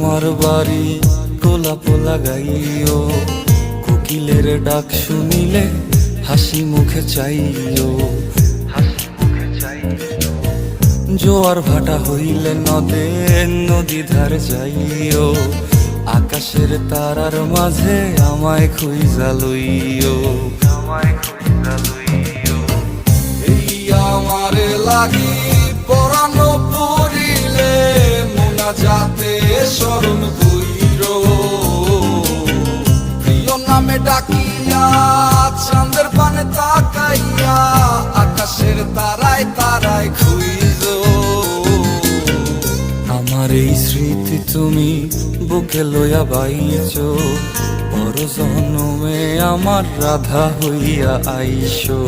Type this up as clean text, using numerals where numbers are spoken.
তোমার বাড়ি গোলাপ লাগাইও, কোকিলের ডাক শুনিলে হাসি মুখে চাইও। জোয়ার ভাটা হইলে নদে নদী ধার যাইও, আকাশের তারার মাঝে আমায় খুঁজা লইও। এই আমারে লাগি পরানো পড়িলে মোনাজাতে স্মরণ কইরো, প্রিয় নামে ডাকিয়া চাঁদের পানে তাকাইয়া আকাশের তারায় তারায় খুঁজো। আমার এই স্মৃতি তুমি বুকে লইয়া বাইছো, পর জন্মে আমার রাধা হইয়া আইসো।